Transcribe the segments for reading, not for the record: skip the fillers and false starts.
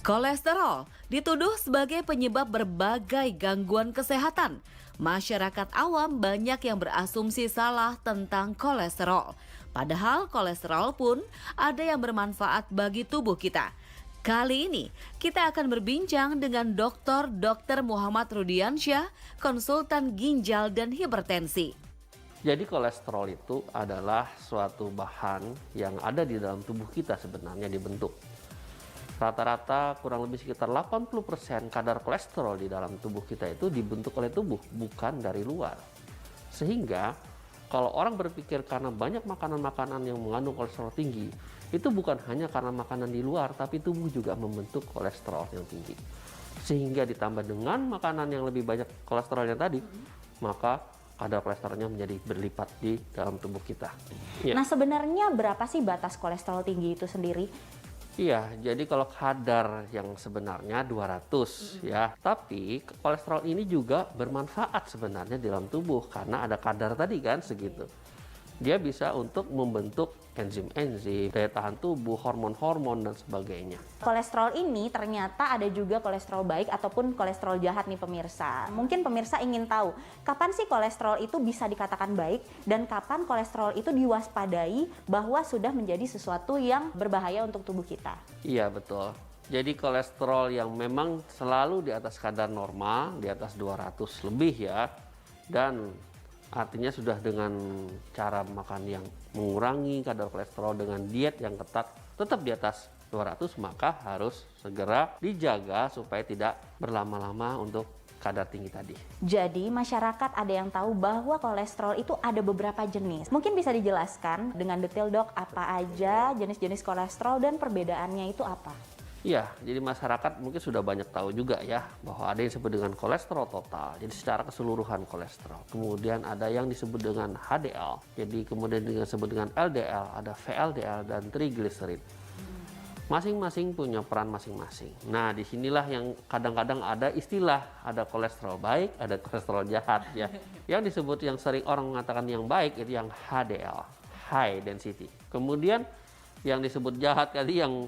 Kolesterol dituduh sebagai penyebab berbagai gangguan kesehatan. Masyarakat awam banyak yang berasumsi salah tentang kolesterol. Padahal kolesterol pun ada yang bermanfaat bagi tubuh kita. Kali ini kita akan berbincang dengan Dr. Muhammad Rudiansyah, konsultan ginjal dan hipertensi. Jadi kolesterol itu adalah suatu bahan yang ada di dalam tubuh kita sebenarnya dibentuk. Rata-rata kurang lebih sekitar 80% kadar kolesterol di dalam tubuh kita itu dibentuk oleh tubuh, bukan dari luar. Sehingga kalau orang berpikir karena banyak makanan-makanan yang mengandung kolesterol tinggi, itu bukan hanya karena makanan di luar, tapi tubuh juga membentuk kolesterol yang tinggi. Sehingga ditambah dengan makanan yang lebih banyak kolesterolnya tadi, maka kadar kolesterolnya menjadi berlipat di dalam tubuh kita. Ya. Nah, sebenarnya berapa sih batas kolesterol tinggi itu sendiri? Iya, jadi kalau kadar yang sebenarnya 200 ya, tapi kolesterol ini juga bermanfaat sebenarnya di dalam tubuh karena ada kadar tadi kan segitu. Dia bisa untuk membentuk enzim-enzim, daya tahan tubuh, hormon-hormon dan sebagainya. Kolesterol ini ternyata ada juga kolesterol baik ataupun kolesterol jahat nih pemirsa. Mungkin pemirsa ingin tahu, kapan sih kolesterol itu bisa dikatakan baik dan kapan kolesterol itu diwaspadai bahwa sudah menjadi sesuatu yang berbahaya untuk tubuh kita? Iya, betul. Jadi kolesterol yang memang selalu di atas kadar normal, di atas 200 lebih ya, dan artinya sudah dengan cara makan yang mengurangi kadar kolesterol dengan diet yang ketat tetap di atas 200, maka harus segera dijaga supaya tidak berlama-lama untuk kadar tinggi tadi. Jadi masyarakat ada yang tahu bahwa kolesterol itu ada beberapa jenis. Mungkin bisa dijelaskan dengan detail dok, apa aja jenis-jenis kolesterol dan perbedaannya itu apa? Iya, jadi masyarakat mungkin sudah banyak tahu juga ya bahwa ada yang disebut dengan kolesterol total, jadi secara keseluruhan kolesterol. Kemudian ada yang disebut dengan HDL, jadi kemudian disebut dengan LDL, ada VLDL dan triglycerid. Masing-masing punya peran masing-masing. Nah, disinilah yang kadang-kadang ada istilah, ada kolesterol baik, ada kolesterol jahat ya. Yang disebut yang sering orang mengatakan yang baik itu yang HDL, high density. Kemudian yang disebut jahat tadi yang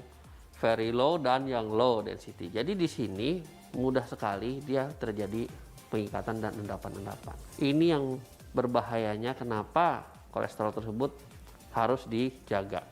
very low dan yang low density. Jadi di sini mudah sekali dia terjadi pengikatan dan endapan-endapan. Ini yang berbahayanya kenapa kolesterol tersebut harus dijaga.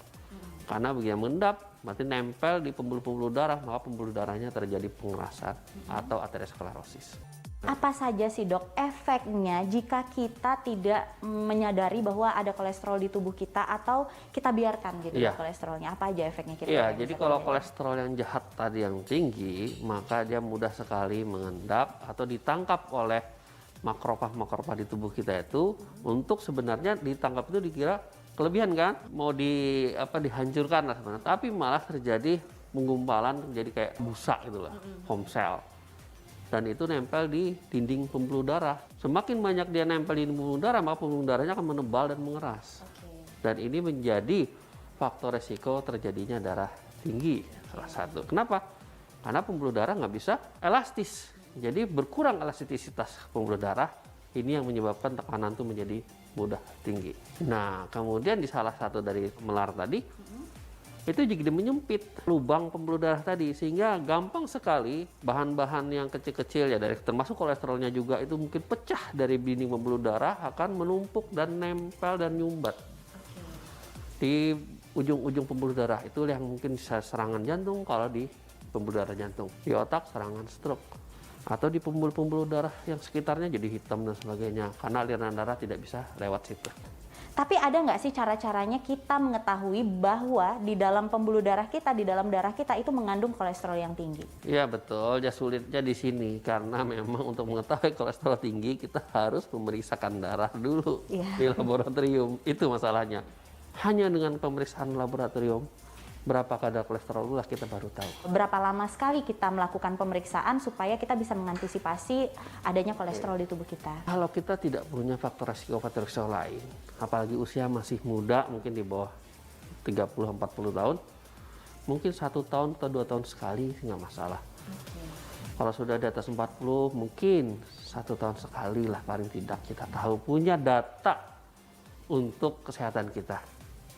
Karena begitu mengendap, berarti nempel di pembuluh-pembuluh darah, maka pembuluh darahnya terjadi pengerasan atau aterosklerosis. Apa saja sih dok efeknya jika kita tidak menyadari bahwa ada kolesterol di tubuh kita atau kita biarkan gitu kolesterolnya? Apa aja efeknya kira-kira? Iya, jadi kalau kolesterol yang jahat tadi yang tinggi, maka dia mudah sekali mengendap atau ditangkap oleh makrofag di tubuh kita itu untuk sebenarnya ditangkap itu dikira kelebihan kan, mau dihancurkan lah sebenarnya, tapi malah terjadi penggumpalan, jadi kayak busa gitu lah, foam cell. Dan itu nempel di dinding pembuluh darah. Semakin banyak dia nempel di pembuluh darah, maka pembuluh darahnya akan menebal dan mengeras. Dan ini menjadi faktor resiko terjadinya darah tinggi salah satu. Kenapa? Karena pembuluh darah nggak bisa elastis. Jadi berkurang elastisitas pembuluh darah. Ini yang menyebabkan tekanan itu menjadi mudah tinggi. Nah, kemudian di salah satu dari melar tadi, itu jadi menyempit lubang pembuluh darah tadi sehingga gampang sekali bahan-bahan yang kecil-kecil ya dari termasuk kolesterolnya juga itu mungkin pecah dari dinding pembuluh darah akan menumpuk dan nempel dan nyumbat di ujung-ujung pembuluh darah. Itu yang mungkin bisa serangan jantung kalau di pembuluh darah jantung, di otak serangan stroke, atau di pembuluh-pembuluh darah yang sekitarnya jadi hitam dan sebagainya karena aliran darah tidak bisa lewat situ. Tapi ada nggak sih cara-caranya kita mengetahui bahwa di dalam pembuluh darah kita, di dalam darah kita itu mengandung kolesterol yang tinggi? Iya betul, ya sulitnya di sini karena memang untuk mengetahui kolesterol tinggi kita harus memeriksakan darah dulu di laboratorium. Itu masalahnya. Hanya dengan pemeriksaan laboratorium berapa kadar kolesterol lah kita baru tahu. Berapa lama sekali kita melakukan pemeriksaan supaya kita bisa mengantisipasi adanya kolesterol di tubuh kita? Kalau kita tidak punya faktor resiko lain, apalagi usia masih muda, mungkin di bawah 30-40 tahun, mungkin 1 tahun atau 2 tahun sekali nggak masalah. Kalau sudah di atas 40, mungkin 1 tahun sekali lah paling tidak kita tahu, punya data untuk kesehatan kita.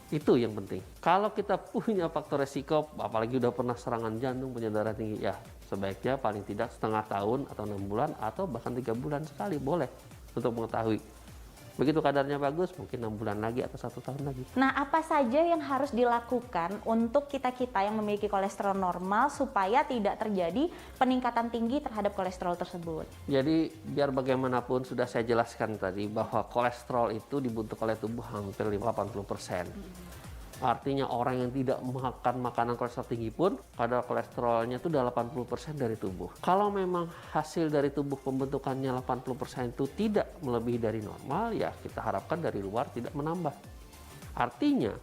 Itu yang penting. Kalau kita punya faktor resiko, apalagi udah pernah serangan jantung, punya darah tinggi, ya sebaiknya paling tidak setengah tahun atau 6 bulan atau bahkan 3 bulan sekali boleh untuk mengetahui. Begitu kadarnya bagus, mungkin 6 bulan lagi atau 1 tahun lagi. Nah, apa saja yang harus dilakukan untuk kita-kita yang memiliki kolesterol normal supaya tidak terjadi peningkatan tinggi terhadap kolesterol tersebut? Jadi biar bagaimanapun sudah saya jelaskan tadi bahwa kolesterol itu dibentuk oleh tubuh hampir 80%. Artinya orang yang tidak makan makanan kolesterol tinggi pun kadar kolesterolnya itu udah 80% dari tubuh. Kalau memang hasil dari tubuh pembentukannya 80% itu tidak melebihi dari normal, ya kita harapkan dari luar tidak menambah. Artinya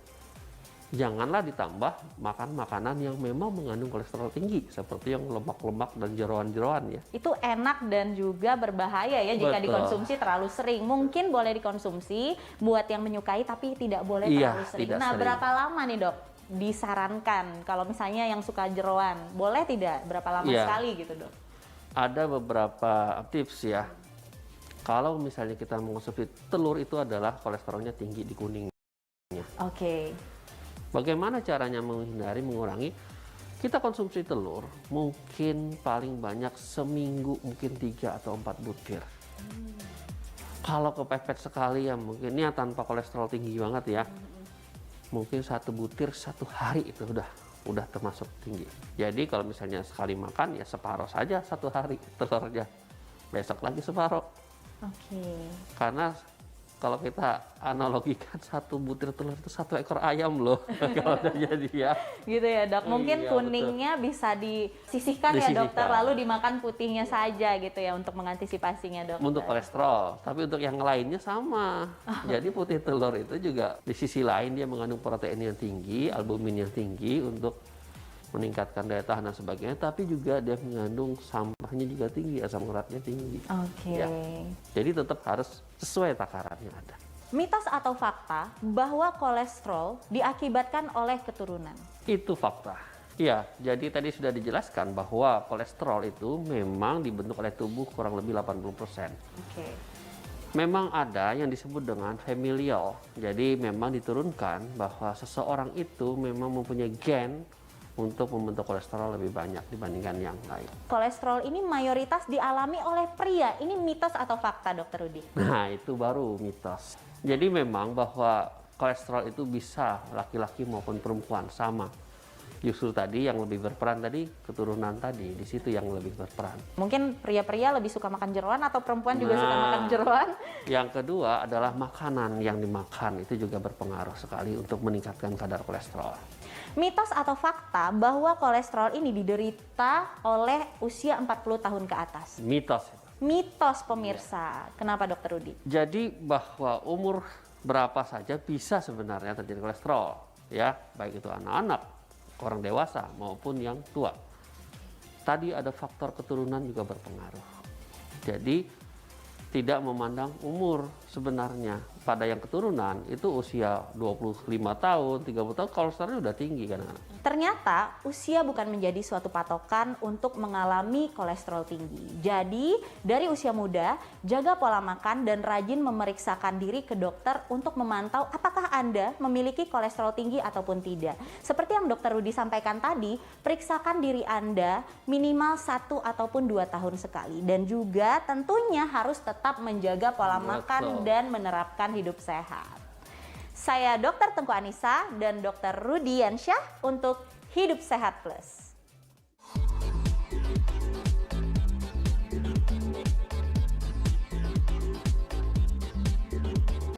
janganlah ditambah makan makanan yang memang mengandung kolesterol tinggi seperti yang lemak-lemak dan jeroan-jeroan ya. Itu enak dan juga berbahaya ya jika Betul. dikonsumsi terlalu sering. Mungkin boleh dikonsumsi buat yang menyukai tapi tidak boleh Iya, terlalu sering. tidak Nah, sering. berapa lama nih, Dok, disarankan kalau misalnya yang suka jeroan? Boleh tidak? Berapa lama Iya. sekali gitu, Dok? Ada beberapa tips ya. Kalau misalnya kita mengonsumsi telur, itu adalah kolesterolnya tinggi di kuning. Oke. Bagaimana caranya mengurangi? Kita konsumsi telur mungkin paling banyak seminggu mungkin 3 atau 4 butir. Kalau kepepet sekali ya mungkin ya tanpa kolesterol tinggi banget ya. Mungkin 1 butir 1 hari itu udah termasuk tinggi. Jadi kalau misalnya sekali makan ya separuh saja 1 hari telurnya. Besok lagi separuh. Oke. Karena kalau kita analogikan 1 butir telur itu 1 ekor ayam loh. Kalau udah jadi ya. Gitu ya, Dok. Mungkin Iya, kuningnya bisa disisihkan ya, Disisihkan. Dokter, lalu dimakan putihnya saja gitu ya untuk mengantisipasinya, Dokter. Untuk kolesterol, tapi untuk yang lainnya sama. Jadi putih telur itu juga di sisi lain dia mengandung protein yang tinggi, albumin yang tinggi untuk meningkatkan daya tahan dan sebagainya, tapi juga dia mengandung sampahnya juga tinggi, asam uratnya tinggi. Oke. Ya. Jadi tetap harus sesuai takaran yang ada. Mitos atau fakta bahwa kolesterol diakibatkan oleh keturunan? Itu fakta. Ya, jadi tadi sudah dijelaskan bahwa kolesterol itu memang dibentuk oleh tubuh kurang lebih 80%. Oke. Memang ada yang disebut dengan familial. Jadi memang diturunkan bahwa seseorang itu memang mempunyai gen untuk membentuk kolesterol lebih banyak dibandingkan yang lain. Kolesterol ini mayoritas dialami oleh pria. Ini mitos atau fakta, Dokter Rudi? Nah, itu baru mitos. Jadi memang bahwa kolesterol itu bisa laki-laki maupun perempuan sama. Justru tadi yang lebih berperan tadi keturunan tadi, di situ yang lebih berperan. Mungkin pria-pria lebih suka makan jeroan atau perempuan juga suka Nah. makan jeroan? Yang kedua adalah makanan yang dimakan itu juga berpengaruh sekali untuk meningkatkan kadar kolesterol. Mitos atau fakta bahwa kolesterol ini diderita oleh usia 40 tahun ke atas? Mitos itu. Mitos, pemirsa. Kenapa, Dokter Rudi? Jadi bahwa umur berapa saja bisa sebenarnya terjadi kolesterol, ya, baik itu anak-anak, orang dewasa maupun yang tua. Tadi ada faktor keturunan juga berpengaruh. Jadi tidak memandang umur sebenarnya. Pada yang keturunan itu usia 25 tahun, 30 tahun kolesterolnya udah tinggi kan. Ternyata usia bukan menjadi suatu patokan untuk mengalami kolesterol tinggi. Jadi dari usia muda, jaga pola makan dan rajin memeriksakan diri ke dokter untuk memantau apakah Anda memiliki kolesterol tinggi ataupun tidak. Seperti yang Dokter Rudi sampaikan tadi, periksakan diri Anda minimal 1 ataupun 2 tahun sekali. Dan juga tentunya harus tetap menjaga pola makan dan menerapkan hidup sehat. Saya Dr. Tengku Anissa dan Dr. Rudi Yansyah untuk Hidup Sehat Plus.